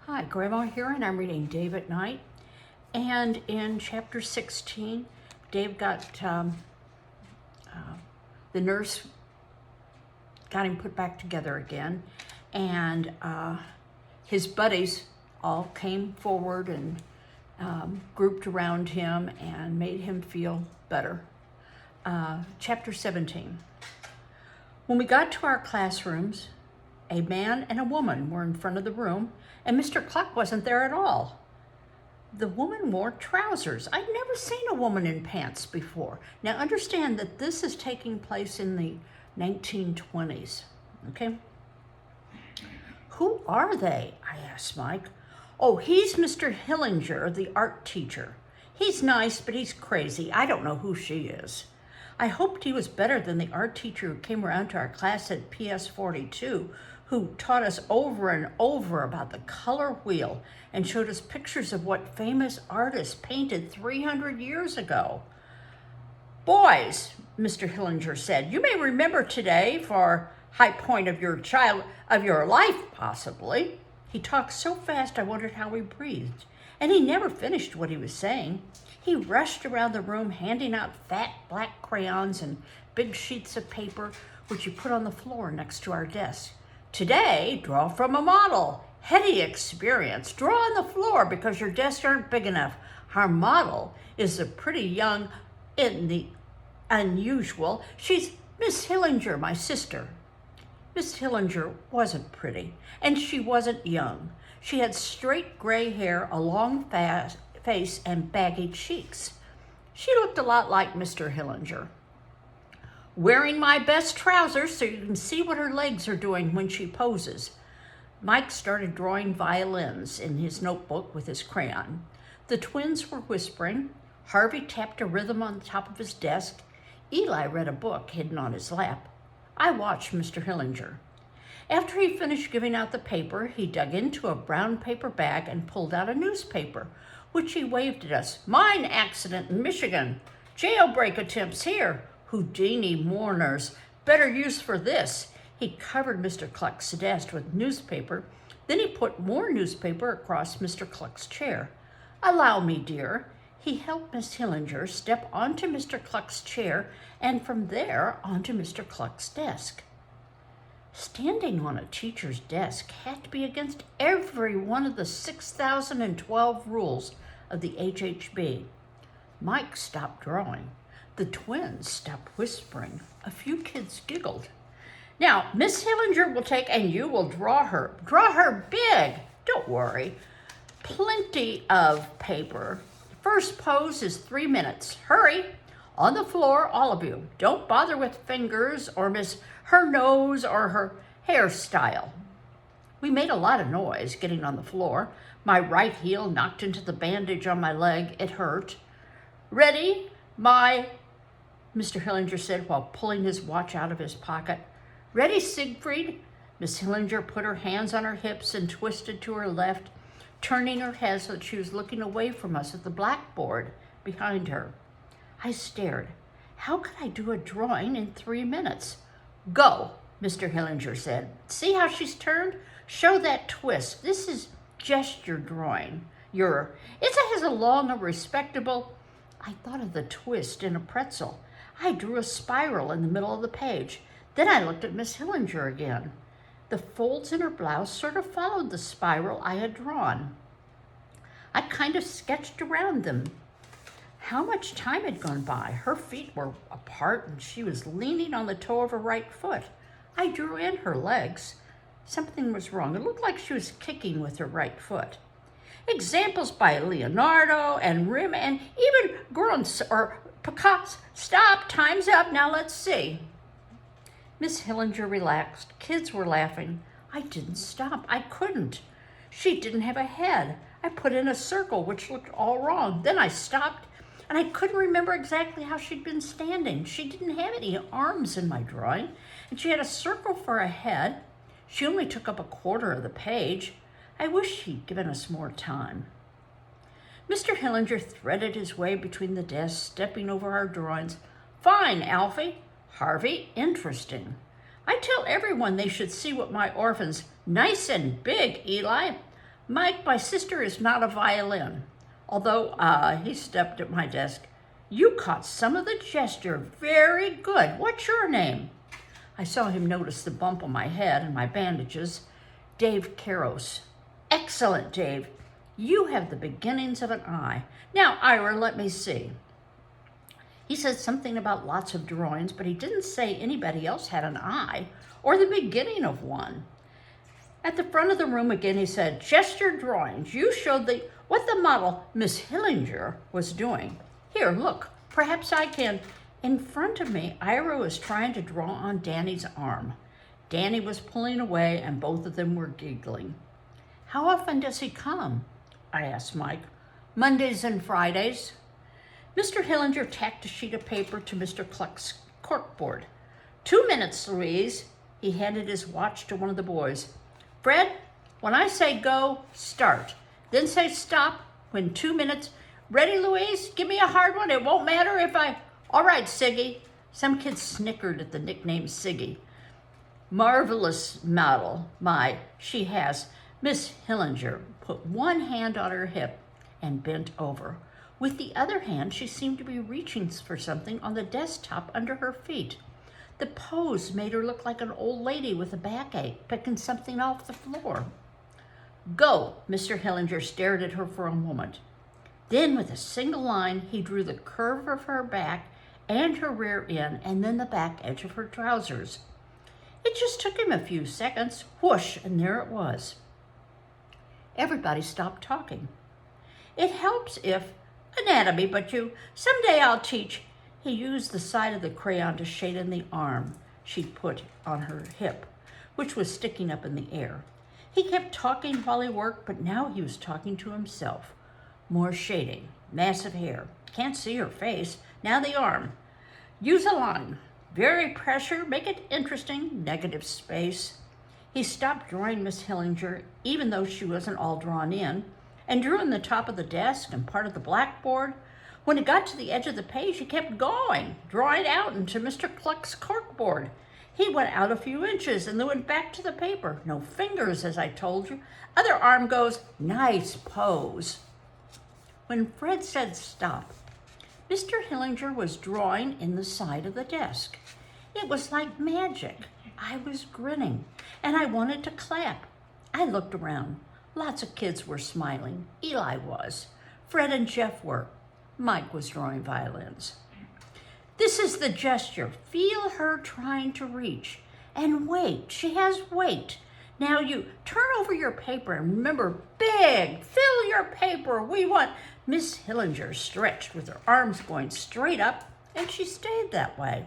Hi, Grandma here, and I'm reading Dave at Night. And in chapter 16, Dave got the nurse got him put back together again, and his buddies all came forward and grouped around him and made him feel better. Chapter 17. When we got to our classrooms, a man and a woman were in front of the room, and Mr. Cluck wasn't there at all. The woman wore trousers. I'd never seen a woman in pants before. Now understand that this is taking place in the 1920s, okay? Who are they? I asked Mike. Oh, he's Mr. Hillinger, the art teacher. He's nice, but he's crazy. I don't know who she is. I hoped he was better than the art teacher who came around to our class at PS 42, who taught us over and over about the color wheel and showed us pictures of what famous artists painted 300 years ago. Boys, Mr. Hillinger said, you may remember today for high point of your life, possibly. He talked so fast I wondered how he breathed, and he never finished what he was saying. He rushed around the room handing out fat black crayons and big sheets of paper, which he put on the floor next to our desk. Today, draw from a model. Heady experience. Draw on the floor because your desks aren't big enough. Our model is a pretty young in the unusual. She's Miss Hillinger, my sister. Miss Hillinger wasn't pretty, and she wasn't young. She had straight gray hair, a long face, and baggy cheeks. She looked a lot like Mr. Hillinger. Wearing my best trousers so you can see what her legs are doing when she poses. Mike started drawing violins in his notebook with his crayon. The twins were whispering. Harvey tapped a rhythm on the top of his desk. Eli read a book hidden on his lap. I watched Mr. Hillinger. After he finished giving out the paper, he dug into a brown paper bag and pulled out a newspaper, which he waved at us. Mine accident in Michigan. Jailbreak attempts here. Houdini mourners. Better use for this. He covered Mr. Cluck's desk with newspaper. Then he put more newspaper across Mr. Cluck's chair. Allow me, dear. He helped Miss Hillinger step onto Mr. Cluck's chair and from there onto Mr. Cluck's desk. Standing on a teacher's desk had to be against every one of the 6,012 rules of the HHB. Mike stopped drawing. The twins stopped whispering. A few kids giggled. Now, Miss Hillinger will take and you will draw her. Draw her big. Don't worry. Plenty of paper. First pose is 3 minutes. Hurry. On the floor, all of you. Don't bother with fingers or miss her nose or her hairstyle. We made a lot of noise getting on the floor. My right heel knocked into the bandage on my leg. It hurt. Ready? Mr. Hillinger said while pulling his watch out of his pocket. Ready, Siegfried? Miss Hillinger put her hands on her hips and twisted to her left, turning her head so that she was looking away from us at the blackboard behind her. I stared. How could I do a drawing in 3 minutes? Go, Mr. Hillinger said. See how she's turned? Show that twist. This is gesture drawing. It has a long, respectable... I thought of the twist in a pretzel. I drew a spiral in the middle of the page. Then I looked at Miss Hillinger again. The folds in her blouse sort of followed the spiral I had drawn. I kind of sketched around them. How much time had gone by? Her feet were apart and she was leaning on the toe of her right foot. I drew in her legs. Something was wrong. It looked like she was kicking with her right foot. Examples by Leonardo and Rim and even Grunz or Picasso. Stop, time's up, now let's see. Miss Hillinger relaxed. Kids were laughing. I didn't stop. I couldn't. She didn't have a head. I put in a circle, which looked all wrong. Then I stopped, and I couldn't remember exactly how she'd been standing. She didn't have any arms in my drawing, and she had a circle for a head. She only took up a quarter of the page. I wish he'd given us more time. Mr. Hillinger threaded his way between the desks, stepping over our drawings. Fine, Alfie. Harvey, interesting. I tell everyone they should see what my orphans, nice and big, Eli. Mike, my sister is not a violin. Although, he stepped at my desk. You caught some of the gesture. Very good. What's your name? I saw him notice the bump on my head and my bandages. Dave Caros. Excellent, Dave. You have the beginnings of an eye. Now, Ira, let me see. He said something about lots of drawings, but he didn't say anybody else had an eye or the beginning of one. At the front of the room again, he said, gesture drawings. You showed what the model, Miss Hillinger, was doing. Here, look, perhaps I can. In front of me, Ira was trying to draw on Danny's arm. Danny was pulling away, and both of them were giggling. How often does he come? I asked Mike. Mondays and Fridays. Mr. Hillinger tacked a sheet of paper to Mr. Cluck's corkboard. 2 minutes, Louise. He handed his watch to one of the boys. Fred, when I say go, start. Then say stop when 2 minutes. Ready, Louise? Give me a hard one. It won't matter if I... All right, Siggy. Some kids snickered at the nickname Siggy. Marvelous model, she has. Miss Hillinger put one hand on her hip and bent over. With the other hand, she seemed to be reaching for something on the desktop under her feet. The pose made her look like an old lady with a backache, picking something off the floor. Go, Mr. Hillinger stared at her for a moment. Then, with a single line, he drew the curve of her back and her rear end, and then the back edge of her trousers. It just took him a few seconds. Whoosh, and there it was. Everybody stopped talking. It helps if anatomy, but someday I'll teach. He used the side of the crayon to shade in the arm she'd put on her hip, which was sticking up in the air. He kept talking while he worked, but now he was talking to himself. More shading, massive hair. Can't see her face. Now the arm. Use a line. Very pressure, make it interesting. Negative space. He stopped drawing Miss Hillinger, even though she wasn't all drawn in, and drew in the top of the desk and part of the blackboard. When it got to the edge of the page, he kept going, drawing out into Mr. Cluck's corkboard. He went out a few inches and then went back to the paper. No fingers, as I told you. Other arm goes, nice pose. When Fred said stop, Mr. Hillinger was drawing in the side of the desk. It was like magic. I was grinning, and I wanted to clap. I looked around. Lots of kids were smiling. Eli was. Fred and Jeff were. Mike was drawing violins. This is the gesture. Feel her trying to reach. And wait. She has weight. Now you turn over your paper and remember, big. Fill your paper. We want... Miss Hillinger stretched with her arms going straight up, and she stayed that way.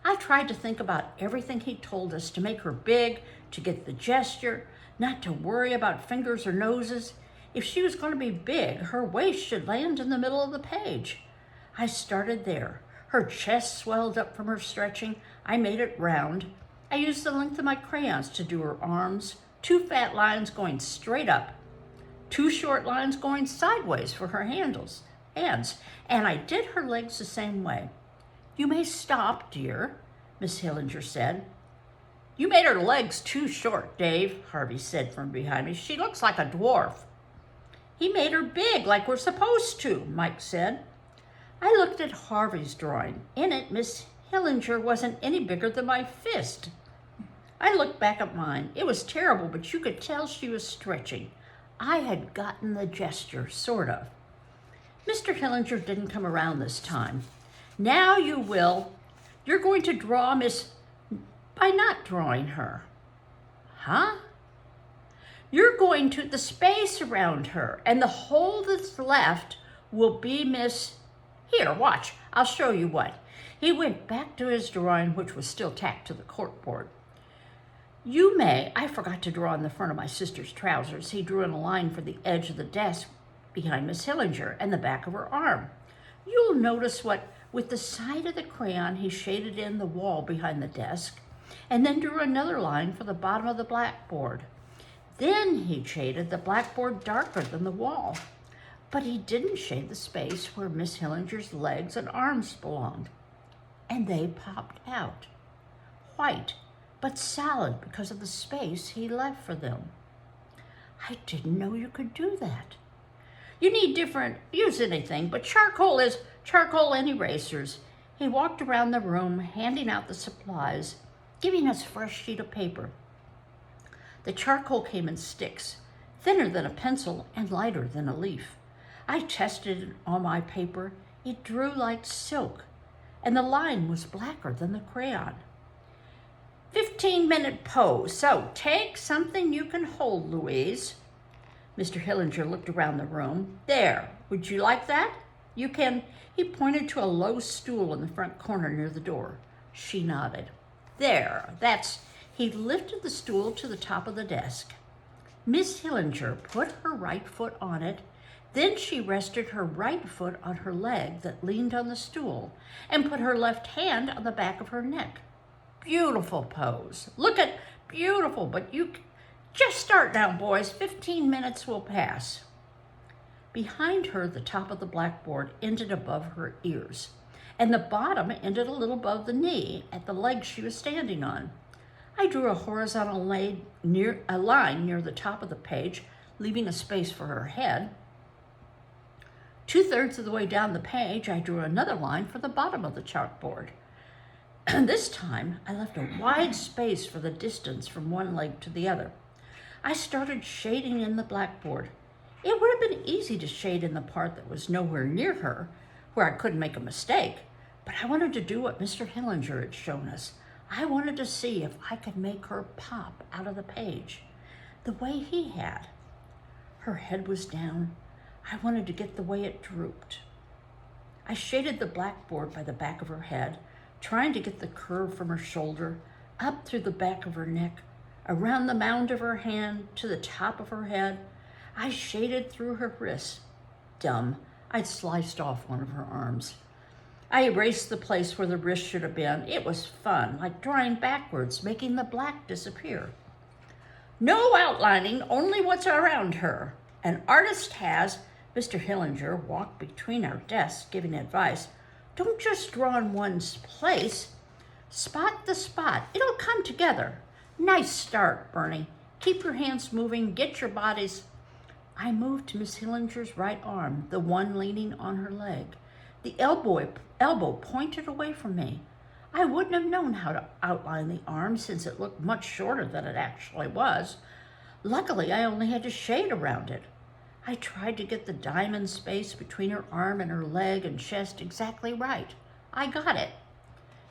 I tried to think about everything he told us to make her big, to get the gesture, not to worry about fingers or noses. If she was going to be big, her waist should land in the middle of the page. I started there. Her chest swelled up from her stretching. I made it round. I used the length of my crayons to do her arms, 2 fat lines going straight up, 2 short lines going sideways for her hands, and I did her legs the same way. You may stop, dear, Miss Hillinger said. You made her legs too short, Dave, Harvey said from behind me. She looks like a dwarf. He made her big, like we're supposed to, Mike said. I looked at Harvey's drawing. In it, Miss Hillinger wasn't any bigger than my fist. I looked back at mine. It was terrible, but you could tell she was stretching. I had gotten the gesture, sort of. Mr. Hillinger didn't come around this time. Now you will. You're going to draw Miss... by not drawing her. Huh? You're going to... the space around her, and the hole that's left will be Miss... Here, watch. I'll show you what. He went back to his drawing, which was still tacked to the corkboard. You may... I forgot to draw on the front of my sister's trousers. He drew in a line for the edge of the desk behind Miss Hillinger and the back of her arm. You'll notice what... with the side of the crayon, he shaded in the wall behind the desk and then drew another line for the bottom of the blackboard. Then he shaded the blackboard darker than the wall, but he didn't shade the space where Miss Hillinger's legs and arms belonged, and they popped out, white, but solid because of the space he left for them. I didn't know you could do that. You need use anything, but charcoal is charcoal and erasers. He walked around the room, handing out the supplies, giving us a fresh sheet of paper. The charcoal came in sticks, thinner than a pencil and lighter than a leaf. I tested it on my paper. It drew like silk, and the line was blacker than the crayon. 15-minute pose. So take something you can hold, Louise. Mr. Hillinger looked around the room. There, would you like that? You can. He pointed to a low stool in the front corner near the door. She nodded. There, that's. He lifted the stool to the top of the desk. Miss Hillinger put her right foot on it. Then she rested her right foot on her leg that leaned on the stool and put her left hand on the back of her neck. Beautiful pose. Look at beautiful, but you just start now, boys. 15 minutes will pass. Behind her, the top of the blackboard ended above her ears, and the bottom ended a little above the knee at the leg she was standing on. I drew a horizontal line near the top of the page, leaving a space for her head. 2/3 of the way down the page, I drew another line for the bottom of the chalkboard. This time, I left a wide space for the distance from one leg to the other. I started shading in the blackboard. It would have been easy to shade in the part that was nowhere near her, where I couldn't make a mistake, but I wanted to do what Mr. Hillinger had shown us. I wanted to see if I could make her pop out of the page, the way he had. Her head was down. I wanted to get the way it drooped. I shaded the blackboard by the back of her head, trying to get the curve from her shoulder, up through the back of her neck, around the mound of her hand, to the top of her head. I shaded through her wrists. Dumb, I'd sliced off one of her arms. I erased the place where the wrist should have been. It was fun, like drawing backwards, making the black disappear. No outlining, only what's around her. An artist has. Mr. Hillinger walked between our desks, giving advice. Don't just draw in one place. Spot the spot. It'll come together. Nice start, Bernie. Keep your hands moving. Get your bodies. I moved to Miss Hillinger's right arm, the one leaning on her leg. The elbow pointed away from me. I wouldn't have known how to outline the arm since it looked much shorter than it actually was. Luckily, I only had to shade around it. I tried to get the diamond space between her arm and her leg and chest exactly right. I got it.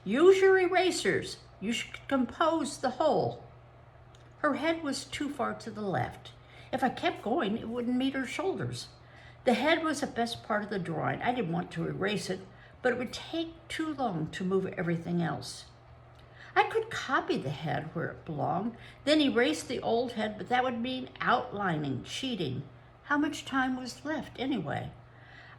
Use your erasers. You should compose the whole. Her head was too far to the left. If I kept going, it wouldn't meet her shoulders. The head was the best part of the drawing. I didn't want to erase it, but it would take too long to move everything else. I could copy the head where it belonged, then erase the old head, but that would mean outlining, cheating. How much time was left anyway?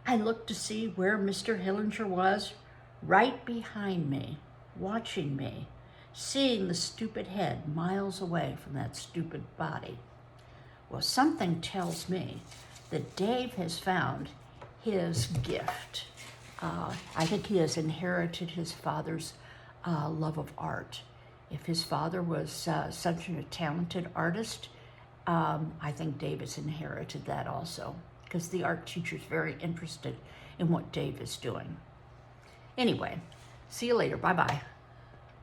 I looked to see where Mr. Hillinger was, right behind me, watching me, seeing the stupid head miles away from that stupid body. Well, something tells me that Dave has found his gift. I think he has inherited his father's love of art. If his father was such a talented artist, I think Dave has inherited that also, because the art teacher's very interested in what Dave is doing. Anyway, see you later. Bye-bye.